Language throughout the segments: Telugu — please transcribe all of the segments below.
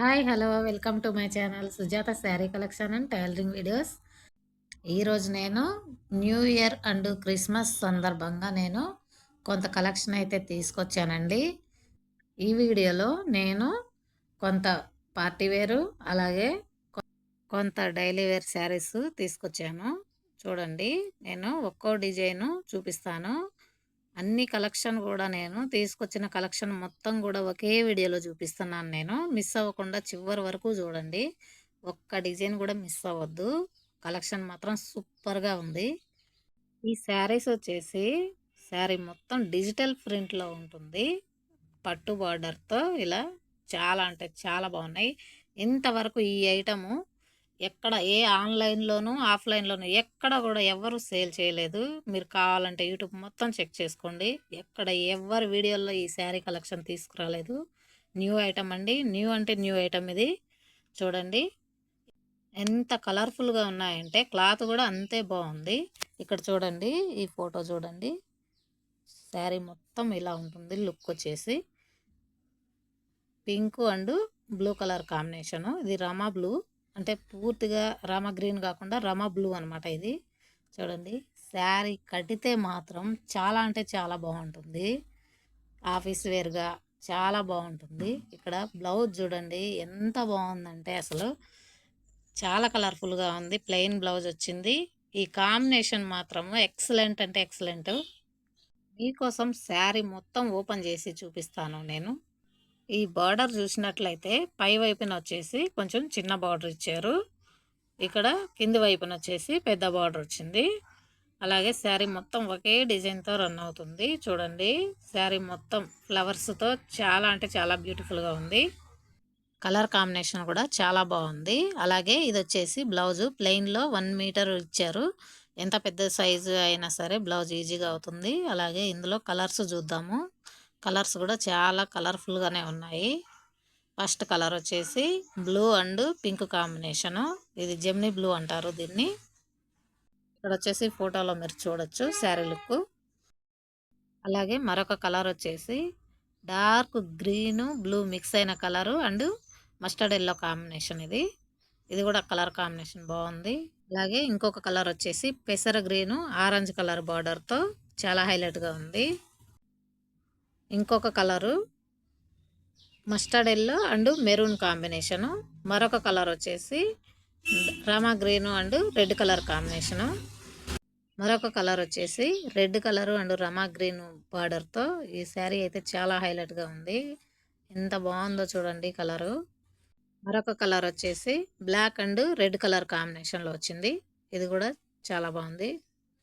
Hi hello welcome to my channel Sujatha sari collection and tailoring videos. ఈరోజు నేను న్యూ ఇయర్ అండ్ క్రిస్మస్ సందర్భంగా నేను కొంత కలెక్షన్ అయితే తీసుకొచ్చానండి. ఈ వీడియోలో నేను కొంత పార్టీ వేరు అలాగే కొంత డైలీ వేర్ శారీస్ తీసుకొచ్చాను. చూడండి, నేను ఒక్కో డిజైను చూపిస్తాను. అన్ని కలెక్షన్ కూడా నేను తీసుకొచ్చిన కలెక్షన్ మొత్తం కూడా ఒకే వీడియోలో చూపిస్తున్నాను. నేను మిస్ అవ్వకుండా చివరి వరకు చూడండి. ఒక్క డిజైన్ కూడా మిస్ అవ్వద్దు. కలెక్షన్ మాత్రం సూపర్గా ఉంది. ఈ శారీస్ వచ్చేసి శారీ మొత్తం డిజిటల్ ప్రింట్లో ఉంటుంది. పట్టు బార్డర్తో ఇలా చాలా అంటే చాలా బాగున్నాయి. ఇంతవరకు ఈ ఐటము ఎక్కడ ఏ ఆన్లైన్లోనూ ఆఫ్లైన్లోనూ ఎక్కడ కూడా ఎవరు సేల్ చేయలేదు. మీరు కావాలంటే యూట్యూబ్ మొత్తం చెక్ చేసుకోండి. ఎక్కడ ఎవరి వీడియోలో ఈ శారీ కలెక్షన్ తీసుకురాలేదు. న్యూ ఐటమ్ అండి. న్యూ అంటే న్యూ ఐటమ్ ఇది. చూడండి ఎంత కలర్ఫుల్గా ఉన్నాయంటే క్లాత్ కూడా అంతే బాగుంది. ఇక్కడ చూడండి, ఈ ఫోటో చూడండి. శారీ మొత్తం ఇలా ఉంటుంది. లుక్ వచ్చేసి pink and blue colour combination. ఇది రమా బ్లూ, అంటే పూర్తిగా రామా గ్రీన్ కాకుండా రమా బ్లూ అనమాట. ఇది చూడండి, శారీ కడితే మాత్రం చాలా అంటే చాలా బాగుంటుంది. ఆఫీస్ వేర్గా చాలా బాగుంటుంది. ఇక్కడ బ్లౌజ్ చూడండి ఎంత బాగుందంటే అసలు చాలా కలర్ఫుల్గా ఉంది. ప్లెయిన్ బ్లౌజ్ వచ్చింది. ఈ కాంబినేషన్ మాత్రం ఎక్సలెంట్ అంటే ఎక్సలెంట్. మీకోసం శారీ మొత్తం ఓపెన్ చేసి చూపిస్తాను నేను. ఈ బార్డర్ చూసినట్లయితే పై వైపున వచ్చేసి కొంచెం చిన్న బార్డర్ ఇచ్చారు. ఇక్కడ కింది వైపున వచ్చేసి పెద్ద బార్డర్ వచ్చింది. అలాగే శారీ మొత్తం ఒకే డిజైన్తో రన్ అవుతుంది. చూడండి, శారీ మొత్తం ఫ్లవర్స్తో చాలా అంటే చాలా బ్యూటిఫుల్గా ఉంది. కలర్ కాంబినేషన్ కూడా చాలా బాగుంది. అలాగే ఇది వచ్చేసి బ్లౌజు ప్లెయిన్లో 1 మీటర్ ఇచ్చారు. ఎంత పెద్ద సైజు అయినా సరే బ్లౌజ్ ఈజీగా అవుతుంది. అలాగే ఇందులో కలర్స్ చూద్దాము. కలర్స్ కూడా చాలా కలర్ఫుల్గానే ఉన్నాయి. ఫస్ట్ కలర్ వచ్చేసి బ్లూ అండ్ పింక్ కాంబినేషను. ఇది జెమినీ బ్లూ అంటారు దీన్ని. ఇక్కడ వచ్చేసి ఫోటోలో మీరు చూడొచ్చు శారీ లుక్. అలాగే మరొక కలర్ వచ్చేసి డార్క్ గ్రీను బ్లూ మిక్స్ అయిన colour and mustard yellow combination. ఇది కూడా కలర్ కాంబినేషన్ బాగుంది. అలాగే ఇంకొక కలర్ వచ్చేసి పెసర గ్రీను ఆరెంజ్ కలర్ బార్డర్తో చాలా హైలైట్గా ఉంది. ఇంకొక colour mustard yellow and maroon combination. మరొక కలర్ వచ్చేసి Rama green and red colour combination. మరొక కలర్ వచ్చేసి red colour and Rama green బార్డర్తో ఈ శారీ అయితే చాలా హైలైట్గా ఉంది. ఎంత బాగుందో చూడండి కలరు. మరొక కలర్ వచ్చేసి బ్లాక్ అండ్ రెడ్ కలర్ కాంబినేషన్లో వచ్చింది. ఇది కూడా చాలా బాగుంది.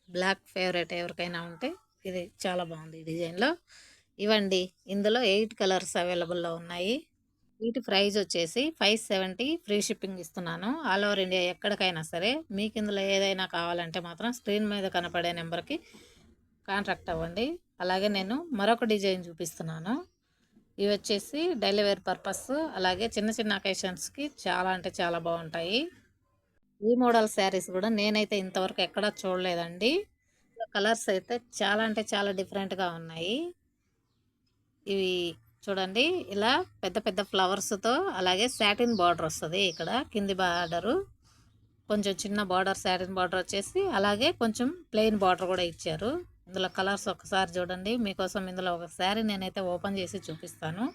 బ్లాక్ ఫేవరెట్ ఎవరికైనా ఉంటే ఇది చాలా బాగుంది ఈ డిజైన్లో. ఇవ్వండి, ఇందులో 8 కలర్స్ అవైలబుల్లో ఉన్నాయి. వీటి ప్రైస్ వచ్చేసి 570 ఫ్రీ షిప్పింగ్ ఇస్తున్నాను. ఆల్ ఓవర్ ఇండియా ఎక్కడికైనా సరే. మీకు ఇందులో ఏదైనా కావాలంటే మాత్రం స్క్రీన్ మీద కనపడే నెంబర్కి కాంటాక్ట్ అవ్వండి. అలాగే నేను మరొక డిజైన్ చూపిస్తున్నాను. ఇవి వచ్చేసి డైలీ వేర్ పర్పస్, అలాగే చిన్న చిన్న అకేషన్స్కి చాలా అంటే చాలా బాగుంటాయి. ఈ మోడల్ శారీస్ కూడా నేనైతే ఇంతవరకు ఎక్కడా చూడలేదండి. కలర్స్ అయితే చాలా అంటే చాలా డిఫరెంట్గా ఉన్నాయి. ఇవి చూడండి, ఇలా పెద్ద పెద్ద ఫ్లవర్స్తో అలాగే సాటిన్ బార్డర్ వస్తుంది. ఇక్కడ కింది బార్డరు కొంచెం చిన్న బార్డర్, సాటిన్ బార్డర్ వచ్చేసి అలాగే కొంచెం ప్లెయిన్ బార్డర్ కూడా ఇచ్చారు. ఇందులో కలర్స్ ఒకసారి చూడండి. మీకోసం ఇందులో ఒక శారీ నేనైతే ఓపెన్ చేసి చూపిస్తాను.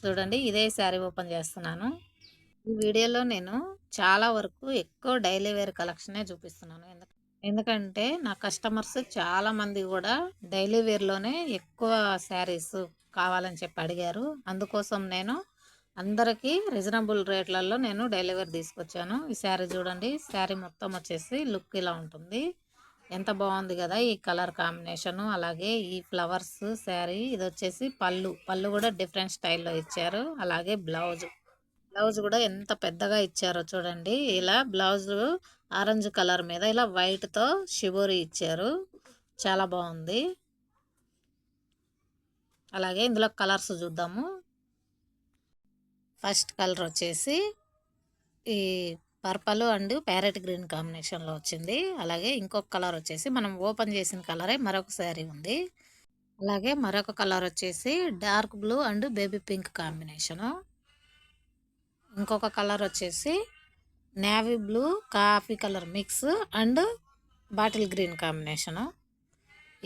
చూడండి, ఇదే శారీ ఓపెన్ చేస్తున్నాను. ఈ వీడియోలో నేను చాలా వరకు ఎక్కువ డైలీ వేర్ కలెక్షనే చూపిస్తున్నాను. ఎందుకంటే నా కస్టమర్స్ చాలామంది కూడా డైలీ వేర్లోనే ఎక్కువ శారీస్ కావాలని చెప్పి అడిగారు. అందుకోసం నేను అందరికీ రీజనబుల్ రేట్లలో నేను డైలీ వేర్ తీసుకొచ్చాను. ఈ శారీ చూడండి, శారీ మొత్తం వచ్చేసి లుక్ ఇలా ఉంటుంది. ఎంత బాగుంది కదా ఈ కలర్ కాంబినేషను. అలాగే ఈ ఫ్లవర్స్ శారీ. ఇది వచ్చేసి పళ్ళు కూడా డిఫరెంట్ స్టైల్లో ఇచ్చారు. అలాగే బ్లౌజ్ కూడా ఎంత పెద్దగా ఇచ్చారో చూడండి. ఇలా బ్లౌజ్ ఆరెంజ్ కలర్ మీద ఇలా వైట్తో షిబోరి ఇచ్చారు. చాలా బాగుంది. అలాగే ఇందులో కలర్స్ చూద్దాము. ఫస్ట్ కలర్ వచ్చేసి ఈ పర్పల్ అండ్ ప్యారెట్ గ్రీన్ కాంబినేషన్లో వచ్చింది. అలాగే ఇంకొక కలర్ వచ్చేసి మనం ఓపెన్ చేసిన కలరే మరొక శారీ ఉంది. అలాగే మరొక కలర్ వచ్చేసి dark blue and baby pink combination. ఇంకొక కలర్ వచ్చేసి navy blue coffee colour mix and bottle green combination.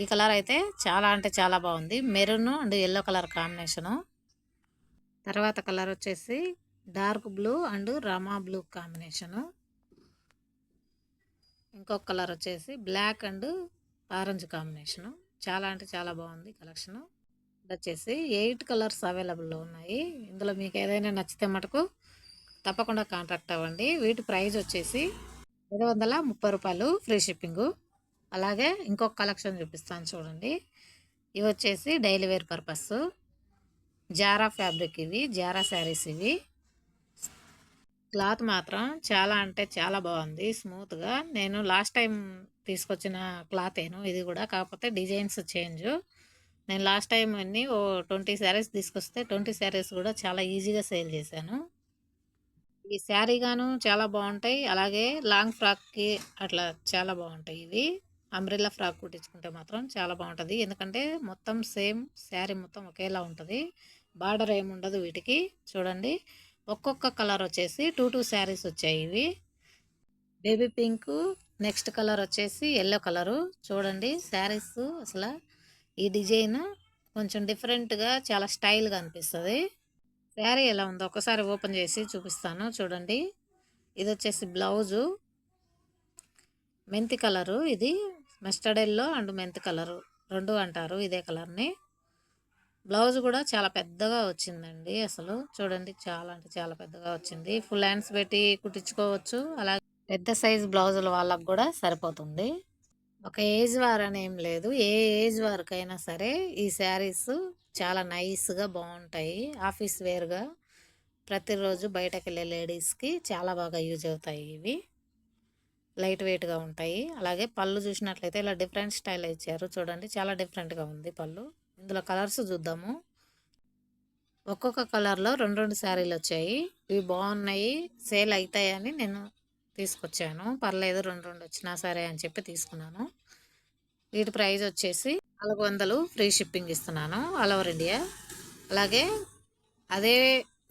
ఈ కలర్ అయితే చాలా అంటే చాలా బాగుంది. Maroon and yellow colour combination. తర్వాత కలర్ వచ్చేసి dark blue and Rama blue combination. ఇంకొక కలర్ వచ్చేసి బ్లాక్ అండ్ ఆరెంజ్ కాంబినేషను. చాలా అంటే చాలా బాగుంది కలెక్షను. ఇది వచ్చేసి 8 కలర్స్ అవైలబుల్లో ఉన్నాయి. ఇందులో మీకు ఏదైనా నచ్చితే మటుకు తప్పకుండా కాంటాక్ట్ అవ్వండి. వీటి ప్రైస్ వచ్చేసి రూ. 530 ఫ్రీ షిప్పింగు. అలాగే ఇంకొక కలెక్షన్ చూపిస్తాను చూడండి. ఇవి వచ్చేసి daily wear purpose Zara fabric, ఇవి జారా శారీస్. ఇవి క్లాత్ మాత్రం చాలా అంటే చాలా బాగుంది, స్మూత్గా. నేను లాస్ట్ టైం తీసుకొచ్చిన క్లాతేను ఇది కూడా, కాకపోతే డిజైన్స్ చేంజ్. నేను లాస్ట్ టైం అన్నీ 20 శారీస్ తీసుకొస్తే 20 శారీస్ కూడా చాలా ఈజీగా సేల్ చేశాను. ఈ శారీ గాను చాలా బాగుంటాయి. అలాగే లాంగ్ ఫ్రాక్కి అట్లా చాలా బాగుంటాయి. ఇవి అంబ్రెల్లా ఫ్రాక్ కుట్టించుకుంటే మాత్రం చాలా బాగుంటుంది. ఎందుకంటే మొత్తం సేమ్ శారీ మొత్తం ఒకేలా ఉంటుంది. బార్డర్ ఏముండదు వీటికి. చూడండి, ఒక్కొక్క కలర్ వచ్చేసి 2 శారీస్ వచ్చాయి. ఇవి బేబీ పింక్, నెక్స్ట్ కలర్ వచ్చేసి ఎల్లో కలరు. చూడండి శారీస్ అసలు ఈ డిజైన్ కొంచెం డిఫరెంట్గా చాలా స్టైల్గా అనిపిస్తుంది. శారీ ఎలా ఉందో ఒకసారి ఓపెన్ చేసి చూపిస్తాను చూడండి. ఇది వచ్చేసి బ్లౌజు మెంతి కలరు. ఇది మస్టర్డ్ ఎల్లో అండ్ మెంతి కలరు రెండు అంటారు ఇదే కలర్ని. బ్లౌజ్ కూడా చాలా పెద్దగా వచ్చిందండి. అసలు చూడండి, చాలా అంటే చాలా పెద్దగా వచ్చింది. ఫుల్ హ్యాండ్స్ పెట్టి కుట్టించుకోవచ్చు. అలాగే పెద్ద సైజు బ్లౌజుల వాళ్ళకు కూడా సరిపోతుంది. ఒక ఏజ్ వార్ అని ఏం లేదు, ఏ ఏజ్ వరకైనా సరే ఈ శారీస్ చాలా నైస్గా బాగుంటాయి. ఆఫీస్ వేర్గా ప్రతిరోజు బయటకు వెళ్ళే లేడీస్కి చాలా బాగా యూజ్ అవుతాయి. ఇవి లైట్ వెయిట్గా ఉంటాయి. అలాగే పళ్ళు చూసినట్లయితే ఇలా డిఫరెంట్ స్టైల్ ఇచ్చారు. చూడండి, చాలా డిఫరెంట్గా ఉంది పళ్ళు. ఇందులో కలర్స్ చూద్దాము. ఒక్కొక్క కలర్లో 2 శారీలు వచ్చాయి. ఇవి బాగున్నాయి, సేల్ అవుతాయని నేను తీసుకొచ్చాను. పర్లేదు, 2 వచ్చినా సరే అని చెప్పి తీసుకున్నాను. వీటి ప్రైస్ వచ్చేసి 400 ఫ్రీ షిప్పింగ్ ఇస్తున్నాను ఆల్ ఓవర్ ఇండియా. అలాగే అదే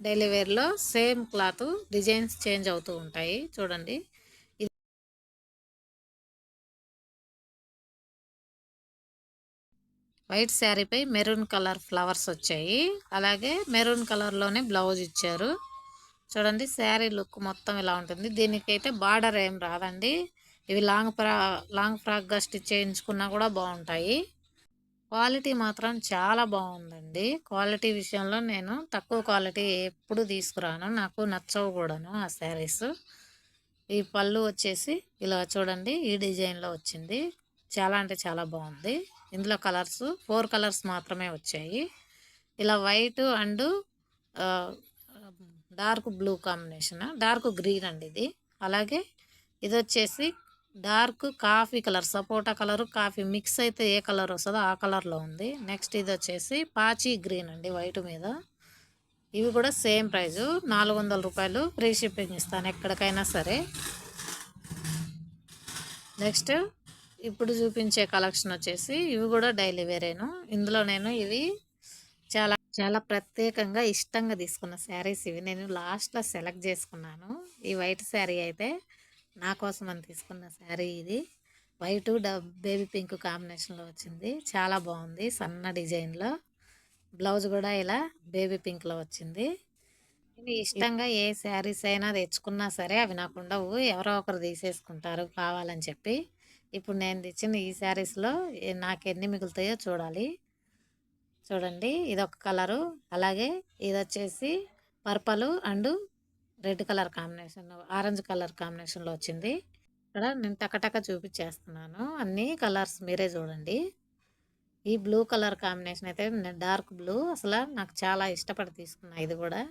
డైలీ వేర్లో సేమ్ క్లాత్ డిజైన్స్ చేంజ్ అవుతూ ఉంటాయి. చూడండి, వైట్ శారీపై మెరూన్ కలర్ ఫ్లవర్స్ వచ్చాయి. అలాగే మెరూన్ కలర్లోనే బ్లౌజ్ ఇచ్చారు. చూడండి, శారీ లుక్ మొత్తం ఇలా ఉంటుంది. దీనికైతే బార్డర్ ఏం రాదండి. ఇవి లాంగ్ ఫ్రాక్గా స్టిచ్ చేయించుకున్నా కూడా బాగుంటాయి. క్వాలిటీ మాత్రం చాలా బాగుందండి. క్వాలిటీ విషయంలో నేను తక్కువ క్వాలిటీ ఎప్పుడు తీసుకురాను, నాకు నచ్చవు కూడాను ఆ శారీస్. ఈ పళ్ళు వచ్చేసి ఇలా చూడండి, ఈ డిజైన్లో వచ్చింది. చాలా అంటే చాలా బాగుంది. ఇందులో కలర్స్ 4 కలర్స్ మాత్రమే వచ్చాయి. ఇలా white and dark blue combination, dark green అండి ఇది. అలాగే ఇది వచ్చేసి డార్క్ కాఫీ కలర్, సపోటా కలర్ కాఫీ మిక్స్ అయితే ఏ కలర్ వస్తుందో ఆ కలర్లో ఉంది. నెక్స్ట్ ఇది వచ్చేసి పాచి గ్రీన్ అండి, వైట్ మీద. ఇవి కూడా సేమ్ ప్రైజు 400 రూపాయలు ఫ్రీ షిప్పింగ్ ఇస్తాను ఎక్కడికైనా సరే. నెక్స్ట్ ఇప్పుడు చూపించే కలెక్షన్ వచ్చేసి ఇవి కూడా డైలీ వేరేను. ఇందులో నేను ఇవి చాలా చాలా ప్రత్యేకంగా ఇష్టంగా తీసుకున్న శారీస్. ఇవి నేను లాస్ట్లో సెలెక్ట్ చేసుకున్నాను. ఈ వైట్ శారీ అయితే నా కోసం అని తీసుకున్న శారీ ఇది. వైట్ బేబీ పింక్ కాంబినేషన్లో వచ్చింది. చాలా బాగుంది, సన్న డిజైన్లో. బ్లౌజ్ కూడా ఇలా బేబీ పింక్లో వచ్చింది. నేను ఇష్టంగా ఏ శారీస్ అయినా తెచ్చుకున్నా సరే అవి నాకు ఉండవు, ఎవరో ఒకరు తీసేసుకుంటారు కావాలని చెప్పి. ఇప్పుడు నేను తెచ్చిన ఈ శారీస్లో నాకు ఎన్ని మిగులుతాయో చూడాలి. చూడండి, ఇదొక కలరు. అలాగే ఇది వచ్చేసి purple and red colour combination, orange colour కాంబినేషన్లో వచ్చింది. ఇక్కడ నేను టకటక చూపించేస్తున్నాను అన్ని కలర్స్, మీరే చూడండి. ఈ బ్లూ కలర్ కాంబినేషన్ అయితే డార్క్ బ్లూ, అసలు నాకు చాలా ఇష్టపడి తీసుకున్నా. ఇది కూడా,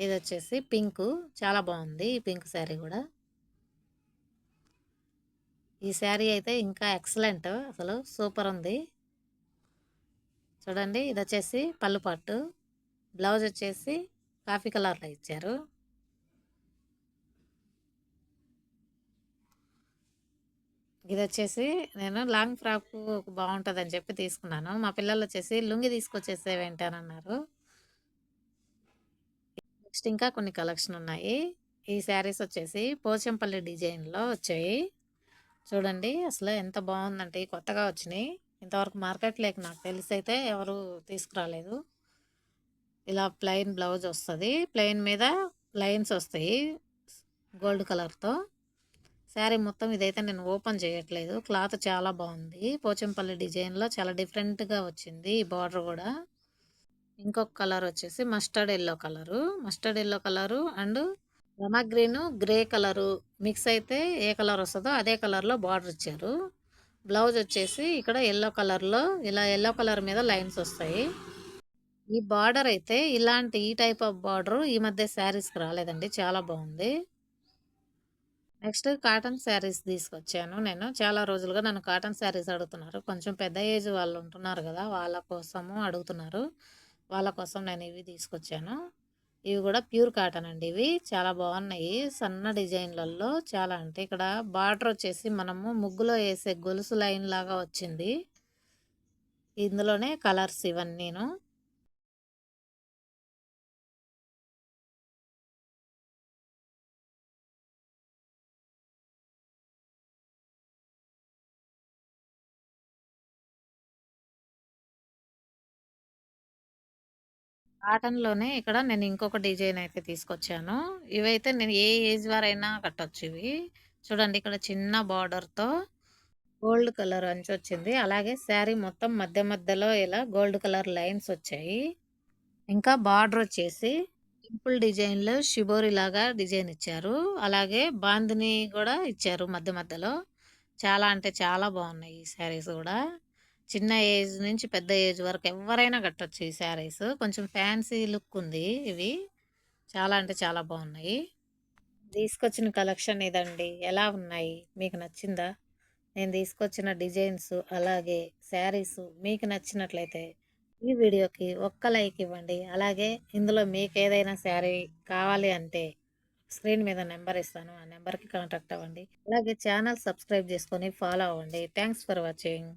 ఇది వచ్చేసి పింక్, చాలా బాగుంది ఈ పింక్ శారీ కూడా. ఈ శారీ అయితే ఇంకా ఎక్సలెంట్, అసలు సూపర్ ఉంది. చూడండి, ఇది వచ్చేసి పళ్ళు పట్టు, బ్లౌజ్ వచ్చేసి కాఫీ కలర్లో ఇచ్చారు. ఇది వచ్చేసి నేను లాంగ్ ఫ్రాక్ బాగుంటుందని చెప్పి తీసుకున్నాను. మా పిల్లలు వచ్చేసి లుంగి తీసుకొచ్చేసేవేంటి అని అన్నారు. నెక్స్ట్ ఇంకా కొన్ని కలెక్షన్ ఉన్నాయి. ఈ శారీస్ వచ్చేసి పోచంపల్లి డిజైన్‌లో వచ్చాయి. చూడండి అసలు ఎంత బాగుందంటే కొత్తగా వచ్చినాయి. ఇంతవరకు మార్కెట్‌లోకి నాకు తెలిసైతే ఎవరు తీసుకురాలేదు. ఇలా ప్లెయిన్ బ్లౌజ్ వస్తది. ప్లెయిన్ మీద లైన్స్ వస్తాయి గోల్డ్ కలర్‌తో. శారీ మొత్తం ఇదైతే నేను ఓపెన్ చేయట్లేదు. క్లాత్ చాలా బాగుంది. పోచంపల్లి డిజైన్‌లో చాలా డిఫరెంట్‌గా వచ్చింది. ఈ బార్డర్ కూడా. ఇంకొక కలర్ వచ్చేసి mustard yellow colour. Mustard yellow colour and Rama green, grey colour mix అయితే ఏ కలర్ వస్తదో అదే కలర్‌లో బార్డర్ ఇచ్చారు. బ్లౌజ్ వచ్చేసి ఇక్కడ యెల్లో కలర్‌లో ఇలా యెల్లో కలర్ మీద లైన్స్ వస్తాయి. ఈ బార్డర్ అయితే ఈ టైప్ ఆఫ్ బార్డర్ ఈ మధ్య శారీస్‌కి రాలేదండి. చాలా బాగుంది. నెక్స్ట్ కాటన్ శారీస్ తీసుకొచ్చాను నేను. చాలా రోజులుగా నన్ను కాటన్ శారీస్ అడుగుతున్నారు. కొంచెం పెద్ద ఏజ్ వాళ్ళు ఉంటున్నారు గదా! వాళ్ళ కోసము అడుగుతున్నారు. వాళ్ళ కోసం నేను ఇవి తీసుకొచ్చాను. ఇవి గూడా ప్యూర్ కాటన్ అండి ఇవి. చాలా బాగున్నాయి. సన్న డిజైన్‌లలో చాలా అంటే ఇక్కడ బార్డర్ వచ్చేసి మనము ముగ్గులో ఏసే గొలుసు లైన్ లాగా వచ్చింది. ఇందులోనే కలర్స్ ఇవన్నీను. కాటన్‌లోనే ఇక్కడ నేను ఇంకొక డిజైన్ అయితే తీసుకొచ్చాను. ఇవైతే నేను ఏ ఏజ్ వారైనా కట్టొచ్చు ఇవి. చూడండి ఇక్కడ చిన్న బార్డర్‌తో గోల్డ్ కలర్ అంచొచ్చింది. అలాగే శారీ మొత్తం మధ్య మధ్యలో ఇలా గోల్డ్ కలర్ లైన్స్ వచ్చాయి. ఇంకా బార్డర్ వచ్చేసి సింపుల్ డిజైన్‌లో షిబోరి లాగా డిజైన్ ఇచ్చారు. అలాగే బాందిని కూడా ఇచ్చారు మధ్య మధ్యలో. చాలా అంటే చాలా బాగున్నాయి ఈ శారీస్ కూడా. చిన్న ఏజ్ నుంచి పెద్ద ఏజ్ వరకు ఎవరైనా కట్టొచ్చు ఈ శారీస్. కొంచెం ఫ్యాన్సీ లుక్ ఉంది ఇవి. చాలా అంటే చాలా బాగున్నాయి. తీసుకొచ్చిన కలెక్షన్ ఇదండి. ఎలా ఉన్నాయి? మీకు నచ్చిందా? నేను తీసుకొచ్చిన డిజైన్స్ అలాగే శారీస్ మీకు నచ్చినట్లయితే ఈ వీడియోకి ఒక్క లైక్ ఇవ్వండి. అలాగే ఇందులో మీకు ఏదైనా శారీ కావాలి అంటే స్క్రీన్ మీద నెంబర్ ఇస్తాను. ఆ నెంబర్‌కి కాంటాక్ట్ అవ్వండి. అలాగే ఛానల్ సబ్స్క్రైబ్ చేసుకొని ఫాలో అవ్వండి. Thanks for watching.